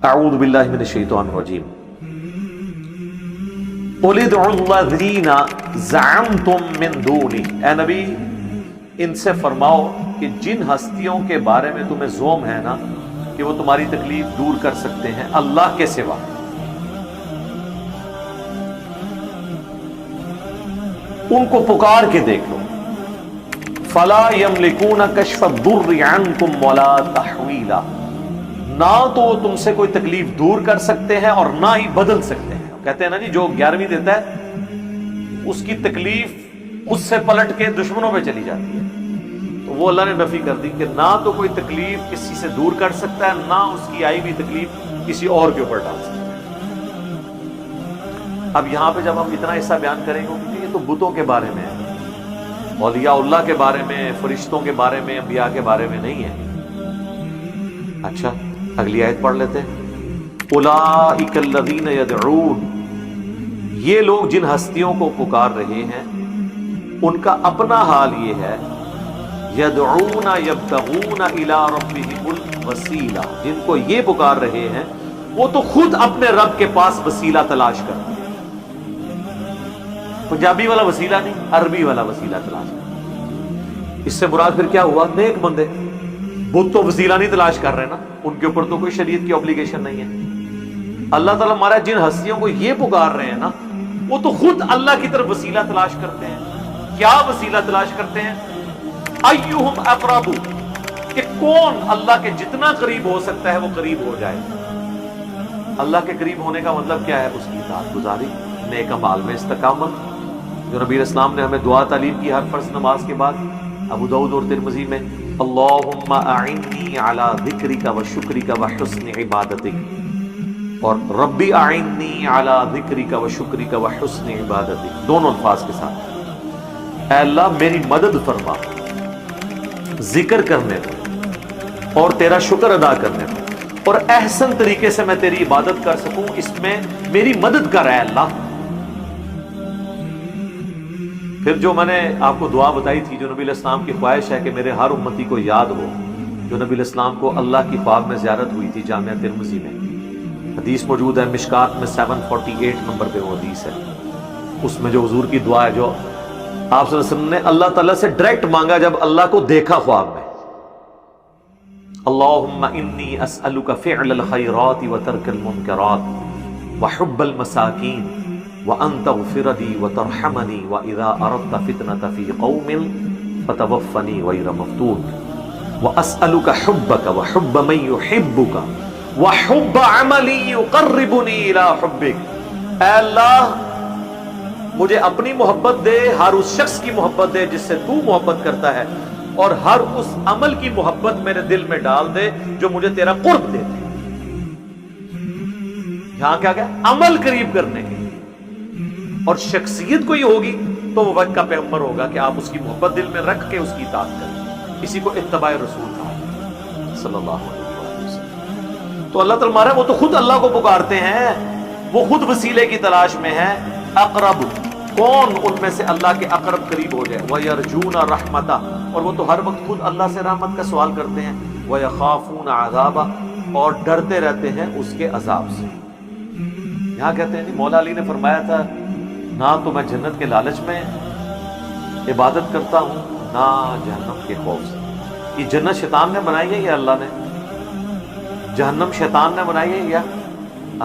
اعوذ باللہ من الشیطان الرجیم قل ادعوا الذین زعمتم من دونہ، اے نبی ان سے فرماؤ کہ جن ہستیوں کے بارے میں تمہیں زوم ہے نا کہ وہ تمہاری تکلیف دور کر سکتے ہیں اللہ کے سوا، ان کو پکار کے دیکھ لو. فلا یملکون کشف الضر عنکم ولا تحویلا، نہ تو وہ تم سے کوئی تکلیف دور کر سکتے ہیں اور نہ ہی بدل سکتے ہیں. کہتے ہیں نا جی جو 11ویں دیتا ہے اس کی تکلیف اس سے پلٹ کے دشمنوں پہ چلی جاتی ہے، تو وہ اللہ نے نفی کر دی کہ نہ تو کوئی تکلیف کسی سے دور کر سکتا ہے، نہ اس کی آئی ہوئی تکلیف کسی اور کے اوپر ڈال سکتا ہے. اب یہاں پہ جب ہم اتنا حصہ بیان کریں گے کہ یہ تو بتوں کے بارے میں ہے، اولیاء اللہ کے بارے میں، فرشتوں کے بارے میں، انبیاء کے بارے میں نہیں ہے. اچھا اگلی آیت پڑھ لیتے ہیں. اولئک الذین یدعون، یہ لوگ جن ہستیوں کو پکار رہے ہیں ان کا اپنا حال یہ ہے، یدعون یبتغون الی ربہم الوسیلہ، جن کو یہ پکار رہے ہیں وہ تو خود اپنے رب کے پاس وسیلہ تلاش کرتے ہیں. پنجابی والا وسیلہ نہیں، عربی والا وسیلہ تلاش کرتے. اس سے مراد پھر کیا ہوا؟ نیک بندے. بت تو وسیلہ نہیں تلاش کر رہے نا، ان کے اوپر تو کوئی شریعت کی اوبلیگیشن نہیں ہے. اللہ تعالیٰ ہمارا جن ہستیوں کو یہ پکار رہے ہیں نا وہ تو خود اللہ کی طرف وسیلہ تلاش کرتے ہیں. کیا وسیلہ تلاش کرتے ہیں؟ ایہم اقرب، کہ کون اللہ کے جتنا قریب ہو سکتا ہے وہ قریب ہو جائے. اللہ کے قریب ہونے کا مطلب کیا ہے؟ اس کی اطاعت گزاری، نیک اعمال میں استقامت، جو نبی اسلام نے ہمیں دعا تعلیم کی ہر فرض نماز کے بعد. ابو داؤد اور ترمذی میں اللہم اعنی علی ذکرک و شکرک و حسن عبادتک، اور ربی اعنی علی ذکرک و شکرک و حسن عبادتک، دونوں الفاظ کے ساتھ. اے اللہ میری مدد فرما ذکر کرنے میں اور تیرا شکر ادا کرنے میں، اور احسن طریقے سے میں تیری عبادت کر سکوں، اس میں میری مدد کر اے اللہ. پھر جو میں نے آپ کو دعا بتائی تھی، جو نبی علیہ السلام کی خواہش ہے کہ میرے ہر امتی کو یاد ہو، جو نبی علیہ السلام کو اللہ کی خواب میں زیارت ہوئی تھی جامعہ ترمذی میں، حدیث موجود ہے مشکات میں 748 نمبر پہ وہ حدیث ہے. اس میں جو حضور کی دعا ہے، جو آپ صلی اللہ علیہ وسلم نے اللہ تعالیٰ سے ڈائریکٹ مانگا جب اللہ کو دیکھا خواب میں، اللہم انی اسألک فعل الخیرات وترک المنکرات وحب المساکین وَأَن تَغْفِرَ لِي وَتَرْحَمَنِي وَإِذَا أَرَدْتَ فِتْنَةً فِي قَوْمٍ فَتَوَفَّنِي غَيْرَ مَفْتُونٍ وَأَسْأَلُكَ حُبَّكَ وَحُبَّ مَن يُحِبُّكَ وَحُبَّ عَمَلٍ يُقَرِّبُنِي إِلَىٰ حُبِّكَ. اے اللہ مجھے اپنی محبت دے، ہر اس شخص کی محبت دے جس سے تو محبت کرتا ہے، اور ہر اس عمل کی محبت میرے دل میں ڈال دے جو مجھے تیرا قرب دے دے. یہاں کیا گیا؟ عمل قریب کرنے کی. اور شخصیت کوئی ہوگی تو وہ وقت کا پیغمبر ہوگا کہ آپ اس کی محبت دل میں رکھ کے اس کی اطاعت کریں. اسی کو اتباع رسول کہا صلی اللہ علیہ وسلم. تو اللہ تعالیٰ ہمارا وہ تو خود اللہ کو پکارتے ہیں، وہ خود وسیلے کی تلاش میں ہے. اقرب، کون ان میں سے اللہ کے اقرب قریب ہو جائے. وَيَرْجُونَ رَحْمَتَهُ، اور وہ تو ہر وقت خود اللہ سے رحمت کا سوال کرتے ہیں. وَيَخَافُونَ عَذَابَهُ، اور ڈرتے رہتے ہیں اس کے عذاب سے. یہاں کہتے ہیں مولا علی نے فرمایا تھا، نہ تو میں جنت کے لالچ میں عبادت کرتا ہوں، نہ جہنم کے خوف سے. یہ جنت شیطان نے بنائی ہے یا اللہ نے؟ جہنم شیطان نے بنائی ہے یا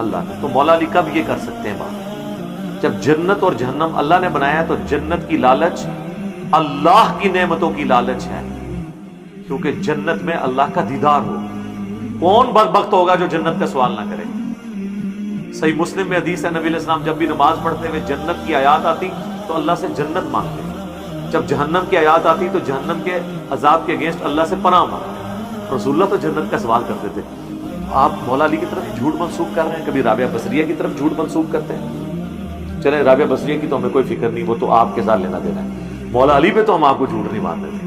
اللہ نے؟ تو مولا علی کب یہ کر سکتے ہیں بات؟ جب جنت اور جہنم اللہ نے بنایا ہے تو جنت کی لالچ اللہ کی نعمتوں کی لالچ ہے، کیونکہ جنت میں اللہ کا دیدار ہو. کون بدبخت ہوگا جو جنت کا سوال نہ کرے؟ صحیح مسلم میں حدیث ہے، نبی علیہ السلام جب بھی نماز پڑھتے ہوئے جنت کی آیات آتی تو اللہ سے جنت مانگتے، جب جہنم کی آیات آتی تو جہنم کے عذاب کے اگینسٹ اللہ سے پناہ مانگتے. رسول اللہ تو جنت کا سوال کرتے تھے. آپ مولا علی کی طرف جھوٹ منسوخ کر رہے ہیں، کبھی رابعہ بصریہ کی طرف جھوٹ منسوخ کرتے ہیں. چلیں رابعہ بصریہ کی تو ہمیں کوئی فکر نہیں، وہ تو آپ کے ساتھ لینا دینا ہے. مولا علی پہ تو ہم آپ کو جھوٹ نہیں مانتے تھے،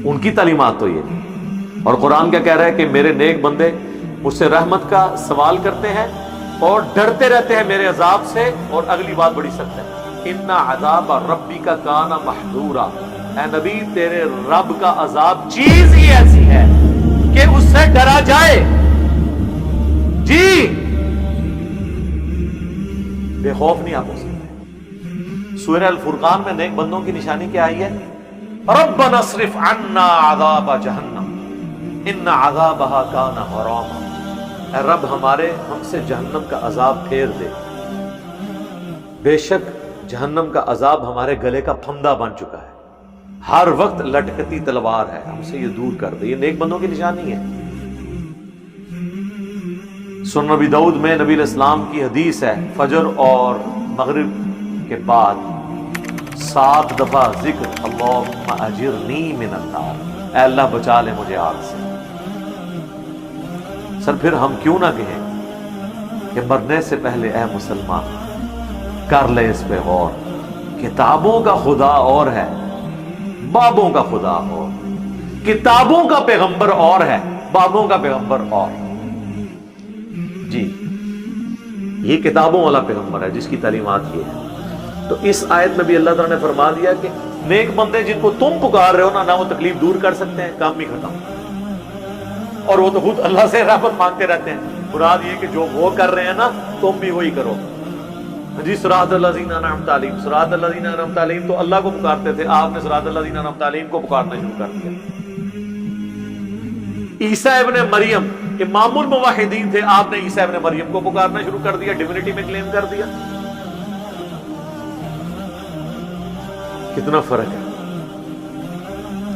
ان کی تعلیمات تو یہ. اور قرآن کیا کہہ رہا ہے کہ میرے نیک بندے مجھ سے رحمت کا سوال کرتے ہیں اور ڈرتے رہتے ہیں میرے عذاب سے. اور اگلی بات بڑی سخت ہے، ان عذاب ربک کان محذورا. اے نبی تیرے رب کا عذاب چیز ہی ایسی ہے کہ اس سے ڈرا جائے. جی بے خوف نہیں آپ ہو سکتے. سورہ الفرقان میں نیک بندوں کی نشانی کیا آئی ہے؟ ربنا اصرف عنا عذاب جہنم ان عذابها کان غراما. اے رب ہمارے ہم سے جہنم کا عذاب پھیر دے، بے شک جہنم کا عذاب ہمارے گلے کا پھندا بن چکا ہے، ہر وقت لٹکتی تلوار ہے، ہم سے یہ دور کر دے. یہ نیک بندوں کی نشانی ہے. سنن نبی داؤد میں نبی علیہ السلام کی حدیث ہے، فجر اور مغرب کے بعد 7 دفعہ ذکر اللہم اجرنی من النار، اے اللہ بچا لے مجھے آگ سے. سر پھر ہم کیوں نہ کہیں کہ مرنے سے پہلے اے مسلمان کر لے اس پہ غور. کتابوں کا خدا اور ہے، بابوں کا خدا اور. کتابوں کا پیغمبر اور ہے، بابوں کا پیغمبر اور. جی یہ کتابوں والا پیغمبر ہے جس کی تعلیمات یہ ہے. تو اس آیت میں بھی اللہ تعالیٰ نے فرما دیا کہ نیک بندے جن کو تم پکار رہے ہو نا، وہ تکلیف دور کر سکتے ہیں، کام بھی ختم. اور وہ تو خود اللہ سے رحمت مانگتے رہتے ہیں. مراد یہ کہ جو وہ کر رہے ہیں نا تم بھی وہی کرو. جی صراط الذین انعمت علیہم، صراط الذین انعمت علیہم تو اللہ کو پکارتے تھے، آپ نے صراط الذین انعمت علیہم کو پکارنا شروع کر دیا. عیسیٰ ابن مریم امام الموحدین تھے، آپ نے عیسیٰ ابن مریم کو پکارنا شروع کر دیا، ڈیوینٹی میں کلیم کر دیا. کتنا فرق ہے.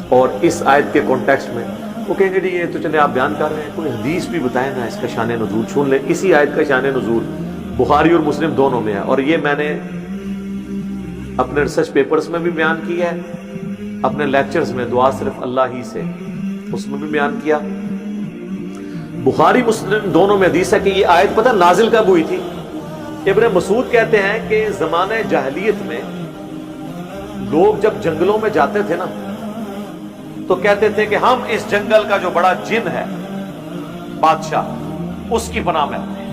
اور اس آیت کے کانٹیکسٹ میں وہ کہیں گے جی یہ تو چلے آپ بیان کر رہے ہیں، کوئی حدیث بھی بتائیں نا اس کا شان نزول. سن لیں اسی آیت کا شان نزول بخاری اور مسلم دونوں میں ہے، اور یہ میں نے اپنے ریسرچ پیپرز میں بھی بیان کیا ہے، اپنے لیکچرز میں دعا صرف اللہ ہی سے اس میں بھی بیان کیا. بخاری مسلم دونوں میں حدیث ہے کہ یہ آیت پتہ نازل کب ہوئی تھی. ابن مسعود کہتے ہیں کہ زمانہ جاہلیت میں لوگ جب جنگلوں میں جاتے تھے نا تو کہتے تھے کہ ہم اس جنگل کا جو بڑا جن ہے بادشاہ اس کی پناہ میں آتے ہیں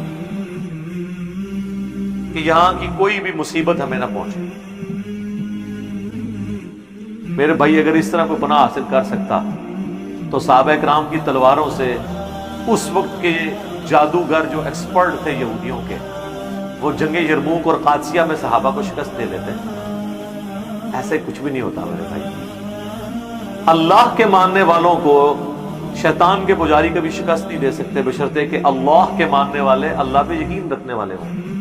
کہ یہاں کی کوئی بھی مصیبت ہمیں نہ پہنچے. میرے بھائی اگر اس طرح کوئی پناہ حاصل کر سکتا تو صحابہ کرام کی تلواروں سے اس وقت کے جادوگر جو ایکسپرٹ تھے یہودیوں کے، وہ جنگ یرموک اور قادسیہ میں صحابہ کو شکست دے لیتے. ایسے کچھ بھی نہیں ہوتا میرے بھائی. اللہ کے ماننے والوں کو شیطان کے پجاری کبھی شکست نہیں دے سکتے بشرطے کہ اللہ کے ماننے والے اللہ پہ یقین رکھنے والے ہوں.